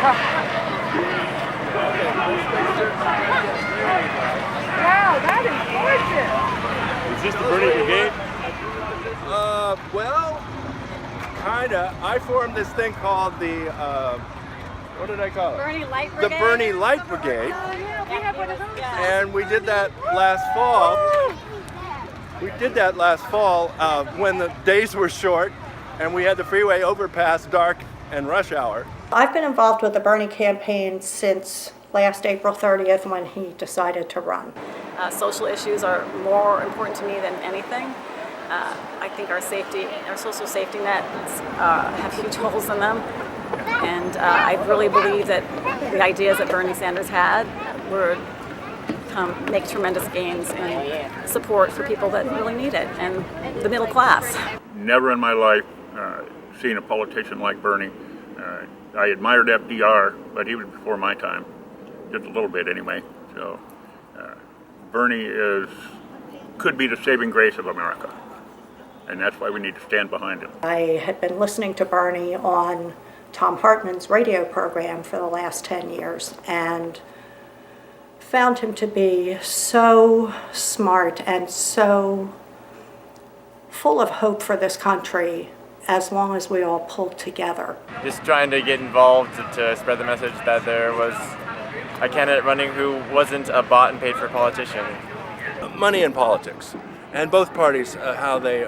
Wow, that is gorgeous. Is this the Bernie Brigade? Well, kinda. I formed this thing called the, what did I call it? Bernie Light The Brigade? Bernie Light Brigade. Oh, yeah, we have one of those. And we did that last fall. When the days were short and we had the freeway overpass dark and rush hour. I've been involved with the Bernie campaign since last April 30th when he decided to run. Social issues are more important to me than anything. I think our social safety nets have huge holes in them. And I really believe that the ideas that Bernie Sanders had would make tremendous gains in support for people that really need it, and the middle class. Never in my life seen a politician like Bernie. I admired FDR, but he was before my time, just a little bit anyway. So Bernie could be the saving grace of America, and that's why we need to stand behind him. I had been listening to Bernie on Tom Hartman's radio program for the last 10 years and found him to be so smart and so full of hope for this country as long as we all pulled together. Just trying to get involved to spread the message that there was a candidate running who wasn't a bought and paid for politician. Money in politics. And both parties, how they,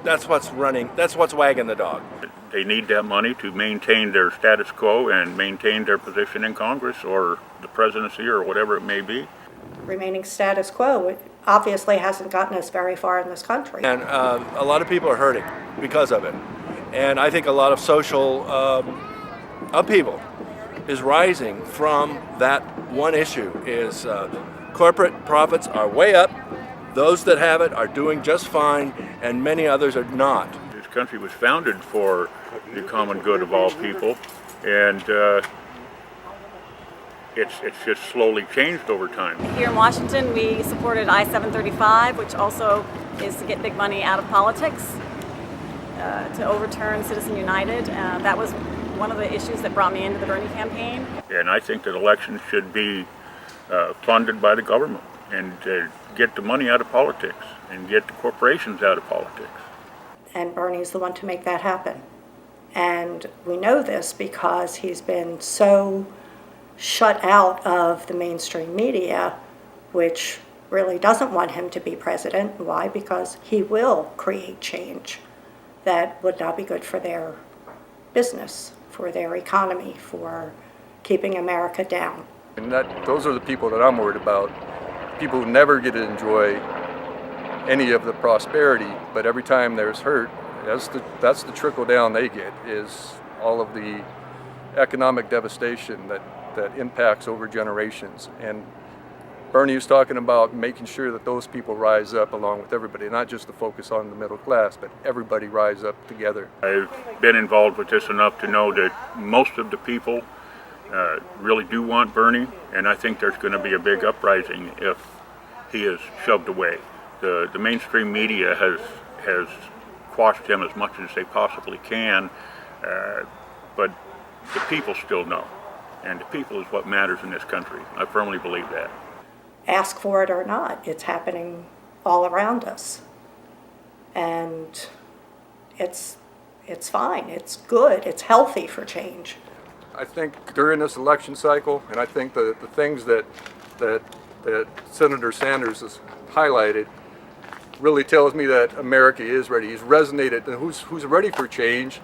that's what's wagging the dog. They need that money to maintain their status quo and maintain their position in Congress or the presidency or whatever it may be. Remaining status quo obviously hasn't gotten us very far in this country. And a lot of people are hurting because of it. And I think a lot of social upheaval is rising from that one issue, is corporate profits are way up. Those that have it are doing just fine, and many others are not. This country was founded for the common good of all people, and it's just slowly changed over time. Here in Washington, we supported I-735, which also is to get big money out of politics, to overturn Citizen United. That was one of the issues that brought me into the Bernie campaign. And I think that elections should be funded by the government and get the money out of politics and get the corporations out of politics. And Bernie's the one to make that happen. And we know this because he's been so shut out of the mainstream media, which really doesn't want him to be president. Why? Because he will create change that would not be good for their business, for their economy, for keeping America down. And those are the people that I'm worried about. People who never get to enjoy any of the prosperity, but every time there's hurt, that's the trickle down they get, is all of the economic devastation that impacts over generations. And Bernie was talking about making sure that those people rise up along with everybody, not just to focus on the middle class, but everybody rise up together. I've been involved with this enough to know that most of the people really do want Bernie, and I think there's going to be a big uprising if he is shoved away. The mainstream media has quashed him as much as they possibly can, but the people still know, and the people is what matters in this country. I firmly believe that. Ask for it or not, it's happening all around us. And it's fine, it's good, it's healthy for change. I think during this election cycle, and I think the things that Senator Sanders has highlighted really tells me that America is ready. He's resonated, and who's ready for change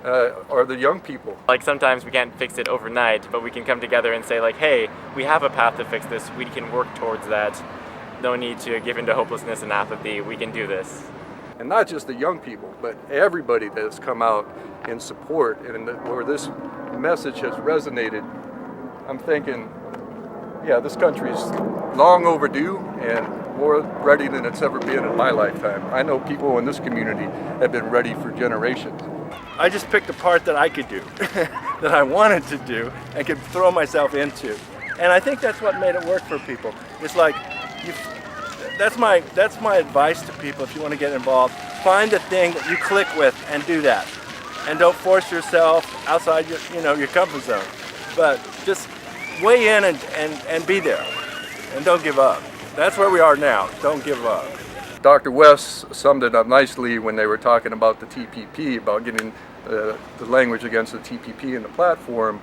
are the young people. Like, sometimes we can't fix it overnight, but we can come together and say, like, hey, we have a path to fix this. We can work towards that. No need to give into hopelessness and apathy. We can do this. And not just the young people, but everybody that has come out in support, and where this message has resonated, I'm thinking, yeah, this country's long overdue and more ready than it's ever been in my lifetime. I know people in this community have been ready for generations. I just picked a part that I could do, that I wanted to do, and could throw myself into. And I think that's what made it work for people. It's like, that's my advice to people if you want to get involved. Find the thing that you click with and do that. and don't force yourself outside your comfort zone. But just weigh in and be there, and don't give up. That's where we are now. Don't give up. Dr. West summed it up nicely when they were talking about the TPP, about getting the language against the TPP in the platform,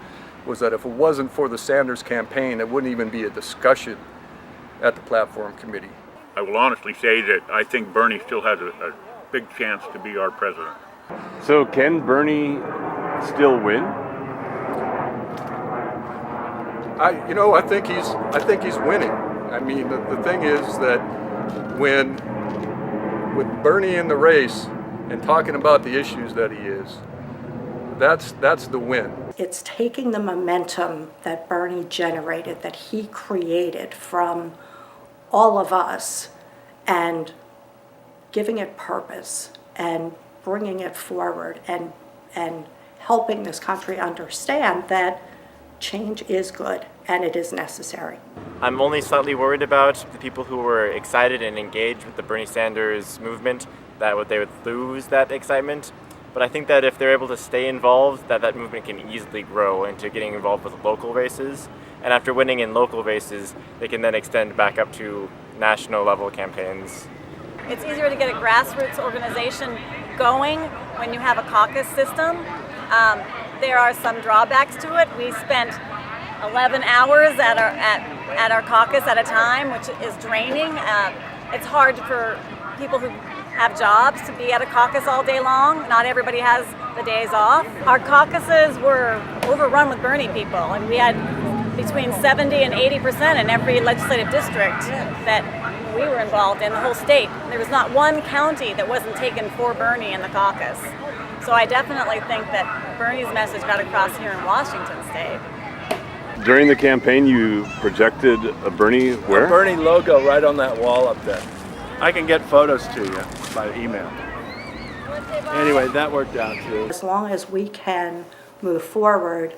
was that if it wasn't for the Sanders campaign, it wouldn't even be a discussion at the platform committee. I will honestly say that I think Bernie still has a big chance to be our president. So can Bernie still win? I think he's winning. I mean, the thing is that with Bernie in the race and talking about the issues that he is, that's the win. It's taking the momentum that Bernie generated, that he created from all of us, and giving it purpose and bringing it forward and helping this country understand that change is good and it is necessary. I'm only slightly worried about the people who were excited and engaged with the Bernie Sanders movement, that they would lose that excitement. But I think that if they're able to stay involved, that movement can easily grow into getting involved with local races. And after winning in local races, they can then extend back up to national level campaigns. It's easier to get a grassroots organization going when you have a caucus system. There are some drawbacks to it. We spent 11 hours at our caucus at a time, which is draining. It's hard for people who have jobs to be at a caucus all day long. Not everybody has the days off. Our caucuses were overrun with Bernie people, and we had between 70 and 80% in every legislative district that we were involved in, the whole state. There was not one county that wasn't taken for Bernie in the caucus. So I definitely think that Bernie's message got across here in Washington State. During the campaign, you projected a Bernie where? A Bernie logo right on that wall up there. I can get photos to you by email. Anyway, that worked out too. As long as we can move forward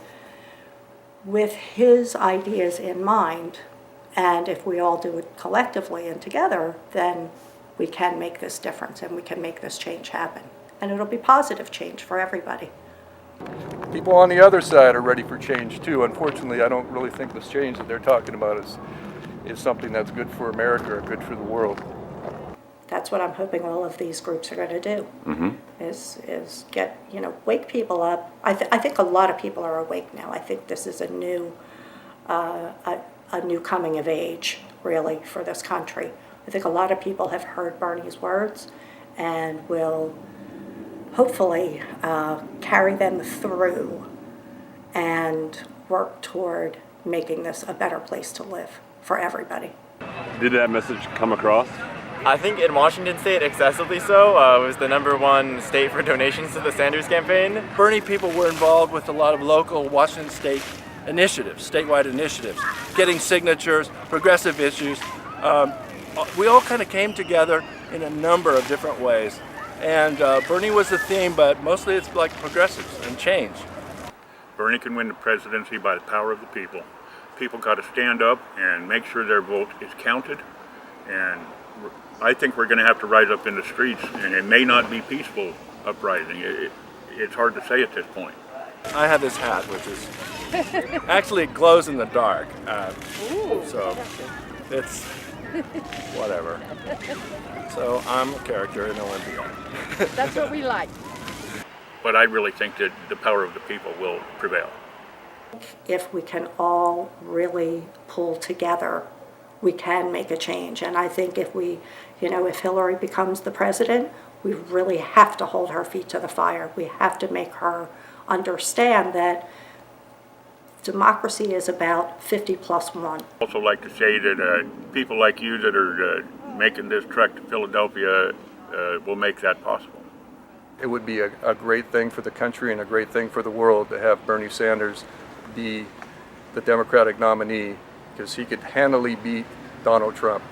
with his ideas in mind, and if we all do it collectively and together, then we can make this difference and we can make this change happen. And it'll be positive change for everybody. People on the other side are ready for change too. Unfortunately, I don't really think this change that they're talking about is something that's good for America or good for the world. That's what I'm hoping all of these groups are going to do. Is get, wake people up. I think a lot of people are awake now. I think this is a new coming of age, really, for this country. I think a lot of people have heard Bernie's words and will hopefully carry them through and work toward making this a better place to live for everybody. Did that message come across? I think in Washington State, excessively so. It was the #1 state for donations to the Sanders campaign. Bernie people were involved with a lot of local Washington State initiatives, statewide initiatives, getting signatures, progressive issues. We all kind of came together in a number of different ways. And Bernie was the theme, but mostly it's like progressives and change. Bernie can win the presidency by the power of the people. People got to stand up and make sure their vote is counted. And I think we're going to have to rise up in the streets, and it may not be peaceful uprising. It's hard to say at this point. I have this hat, which is actually it glows in the dark, so it's whatever. So I'm a character in Olympia. That's what we like. But I really think that the power of the people will prevail. If we can all really pull together, we can make a change. And I think if if Hillary becomes the president, we really have to hold her feet to the fire. We have to make her understand that democracy is about 50+1. I'd also like to say that people like you that are making this trek to Philadelphia will make that possible. It would be a great thing for the country and a great thing for the world to have Bernie Sanders be the Democratic nominee, because he could handily beat Donald Trump.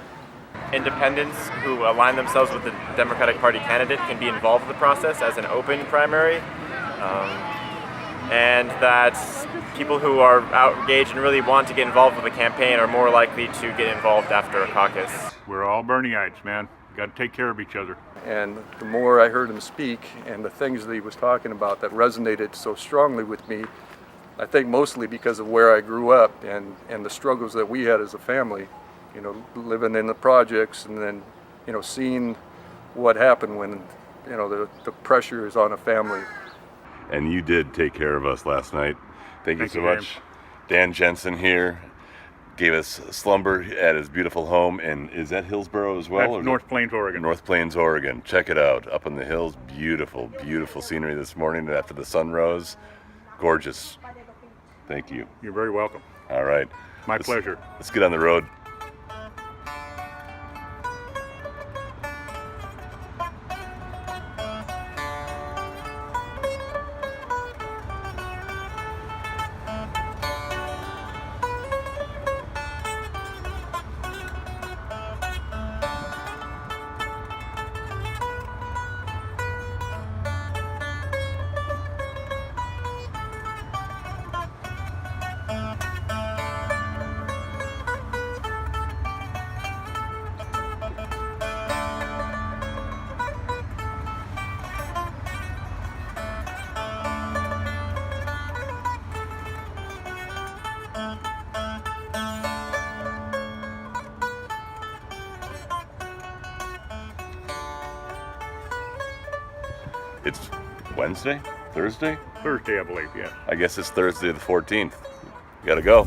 Independents who align themselves with the Democratic Party candidate can be involved in the process as an open primary, and that people who are engaged and really want to get involved with the campaign are more likely to get involved after a caucus. We're all Bernieites, man. Got to take care of each other. And the more I heard him speak and the things that he was talking about that resonated so strongly with me, I think mostly because of where I grew up and the struggles that we had as a family, you know, living in the projects and then, you know, seeing what happened when, you know, the pressure is on a family. And you did take care of us last night. Thank you so James. much. Dan Jensen here gave us slumber at his beautiful home. And is that Hillsboro as well? That's or is North Plains, Oregon. it North Plains, Oregon. Check it out. Up in the hills. Beautiful, beautiful scenery this morning after the sun rose. Gorgeous. Thank you. You're very welcome. All right. My pleasure. Let's get on the road. It's Wednesday? Thursday? Thursday, I believe, yes. I guess it's Thursday the 14th. Gotta go.